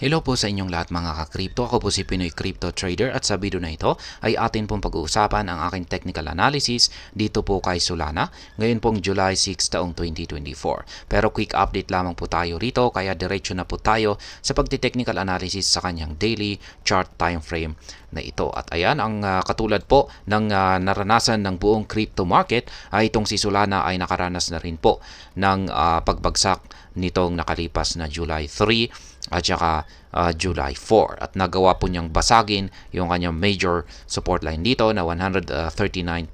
Hello po sa inyong lahat mga ka-crypto. Ako po si Pinoy Crypto Trader at sa video na ito ay atin pong pag-uusapan ang aking technical analysis dito po kay Solana ngayon pong July 6 taong 2024. Pero quick update lamang po tayo rito kaya diretso na po tayo sa pagti-technical analysis sa kanyang daily chart time frame na ito. At ayan, ang katulad po ng naranasan ng buong crypto market ay itong si Solana ay nakaranas na rin po ng pagbagsak nitong nakalipas na July 3 at saka July 4 at nagawa po niyang basagin yung kanyang major support line dito na 139.02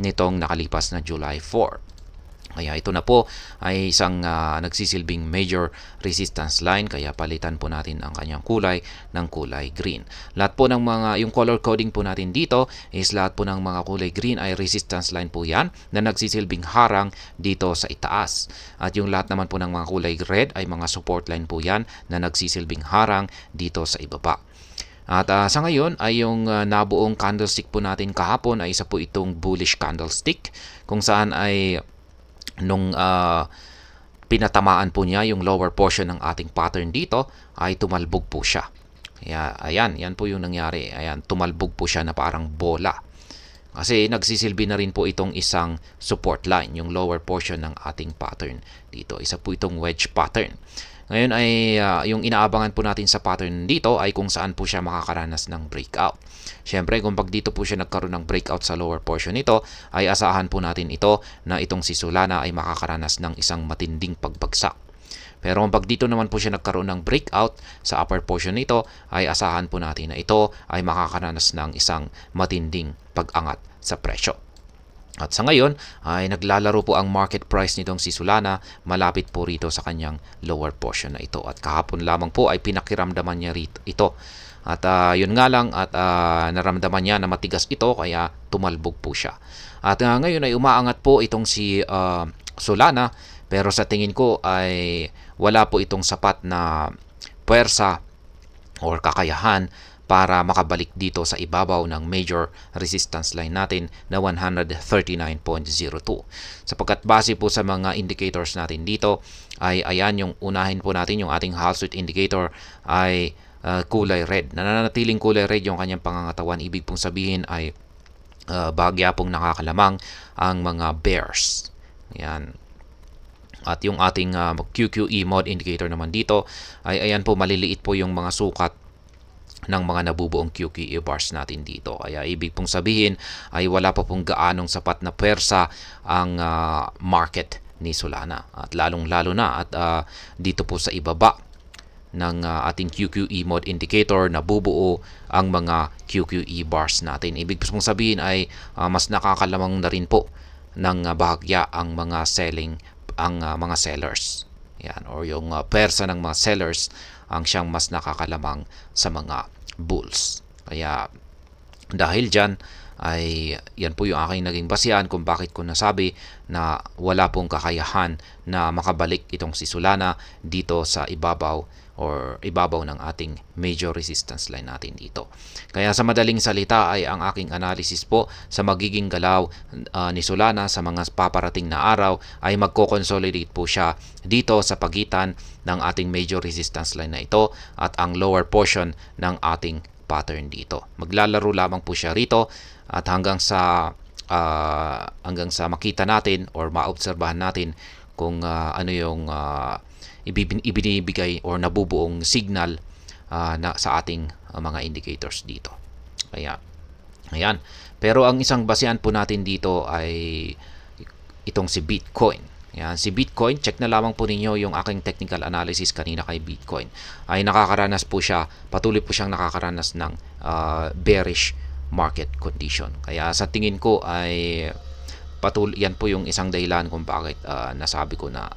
nitong nakalipas na July 4. Kaya ito na po ay isang nagsisilbing major resistance line kaya palitan po natin ang kanyang kulay ng kulay green. Lahat po ng mga yung color coding po natin dito is lahat po ng mga kulay green ay resistance line po yan na nagsisilbing harang dito sa itaas. At yung lahat naman po ng mga kulay red ay mga support line po yan na nagsisilbing harang dito sa ibaba. At sa ngayon ay yung nabuong candlestick po natin kahapon ay isa po itong bullish candlestick kung saan ay nung pinatamaan po niya yung lower portion ng ating pattern dito ay tumalbog po siya. Kaya ayan, yan po yung nangyari. Ayan, tumalbog po siya na parang bola. Kasi nagsisilbi na rin po itong isang support line, yung lower portion ng ating pattern dito. Isa po itong wedge pattern. Ngayon ay yung inaabangan po natin sa pattern dito ay kung saan po siya makakaranas ng breakout. Siyempre, kung pag dito po siya nagkaroon ng breakout sa lower portion nito, ay asahan po natin ito na itong si Solana ay makakaranas ng isang matinding pagbagsak. Pero kung pag dito naman po siya nagkaroon ng breakout sa upper portion nito, ay asahan po natin na ito ay makakaranas ng isang matinding pag-angat sa presyo. At sa ngayon ay naglalaro po ang market price nitong si Solana malapit po rito sa kanyang lower portion na ito. At kahapon lamang po ay pinakiramdaman niya rito ito. At yun nga lang at naramdaman niya na matigas ito kaya tumalbog po siya. At ngayon ay umaangat po itong si Solana pero sa tingin ko ay wala po itong sapat na puwersa or kakayahan para makabalik dito sa ibabaw ng major resistance line natin na 139.02. Sapagkat base po sa mga indicators natin dito ay ayan yung unahin po natin yung ating Wall Street indicator ay kulay red. Nananatiling kulay red yung kanyang pangangatawan. Ibig pong sabihin ay bahagya pong nakakalamang ang mga bears. Yan. At yung ating QQE mode indicator naman dito ay ayan po maliliit po yung mga sukat ng mga nabubuong QQE bars natin dito. Kaya ibig pong sabihin ay wala pa pong gaanong sapat na pwersa ang market ni Solana. At lalong-lalo na at dito po sa ibaba ng ating QQE mode indicator nabubuo ang mga QQE bars natin. Ibig pong sabihin ay mas nakakalamang na rin po ng bahagya ang mga mga sellers. Yan, or yung pwersa ng mga sellers ang siyang mas nakakalamang sa mga bulls. Kaya dahil dyan ay yan po yung aking naging basihan kung bakit ko nasabi na wala pong kakayahan na makabalik itong si Solana dito sa ibabaw ng ating major resistance line natin dito. Kaya sa madaling salita ay ang aking analysis po sa magiging galaw ni Solana sa mga paparating na araw ay magko-consolidate po siya dito sa pagitan ng ating major resistance line na ito at ang lower portion ng ating pattern dito. Maglalaro lamang po siya rito at hanggang sa makita natin or maobserbahan natin kung ano yung ibinibigay or nabubuong signal na sa ating mga indicators dito. Kaya ayan. Pero ang isang basehan po natin dito ay itong si Bitcoin. Yan, si Bitcoin, check na lamang po ninyo yung aking technical analysis kanina kay Bitcoin. Ay nakakaranas po siya, patuloy po siyang nakakaranas ng bearish market condition. Kaya sa tingin ko ay yan po yung isang dahilan kung bakit nasabi ko na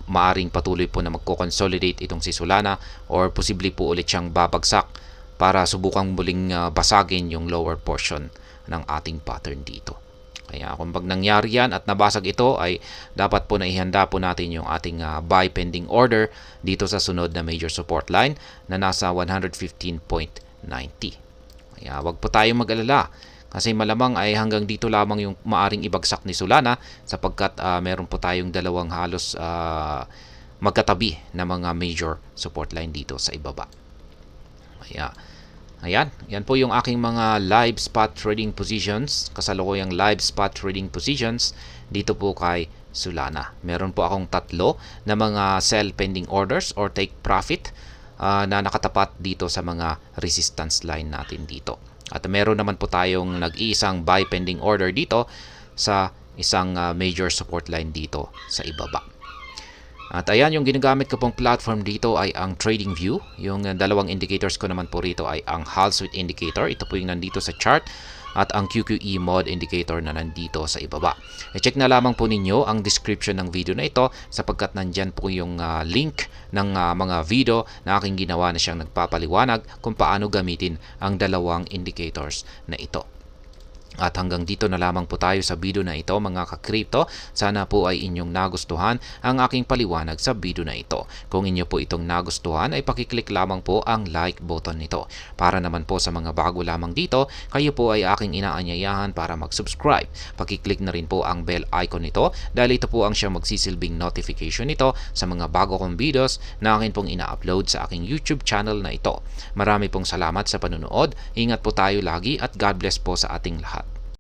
maaring patuloy po na magko-consolidate itong si Solana or posible po ulit siyang babagsak para subukang muling basagin yung lower portion ng ating pattern dito. Kaya kung pag nangyari yan at nabasag ito ay dapat po na ihanda po natin yung ating buy pending order dito sa sunod na major support line na nasa 115.90. Kaya wag po tayong mag-alala kasi malamang ay hanggang dito lamang yung maaring ibagsak ni Solana sapagkat meron po tayong dalawang halos magkatabi na mga major support line dito sa ibaba. Ayan, yan po yung aking mga live spot trading positions, kasalukuyang live spot trading positions dito po kay Solana. Meron po akong tatlo na mga sell pending orders or take profit na nakatapat dito sa mga resistance line natin dito. At meron naman po tayong nag-iisang buy pending order dito sa isang major support line dito sa ibaba. At ayan, yung ginagamit ko pong platform dito ay ang TradingView. Yung dalawang indicators ko naman po rito ay ang Hall Sweet Indicator. Ito po yung nandito sa chart. At ang QQE Mod Indicator na nandito sa ibaba. I-check na lamang po ninyo ang description ng video na ito sapagkat nandyan po yung link ng mga video na aking ginawa na siyang nagpapaliwanag kung paano gamitin ang dalawang indicators na ito. At hanggang dito na lamang po tayo sa video na ito mga ka-crypto. Sana po ay inyong nagustuhan ang aking paliwanag sa video na ito. Kung inyo po itong nagustuhan ay pakiclick lamang po ang like button nito. Para naman po sa mga bago lamang dito, kayo po ay aking inaanyayahan para mag-subscribe. Pakiclick na rin po ang bell icon nito dahil ito po ang siyang magsisilbing notification nito sa mga bago kong videos na akin pong ina-upload sa aking YouTube channel na ito. Marami pong salamat sa panunood. Ingat po tayo lagi at God bless po sa ating lahat.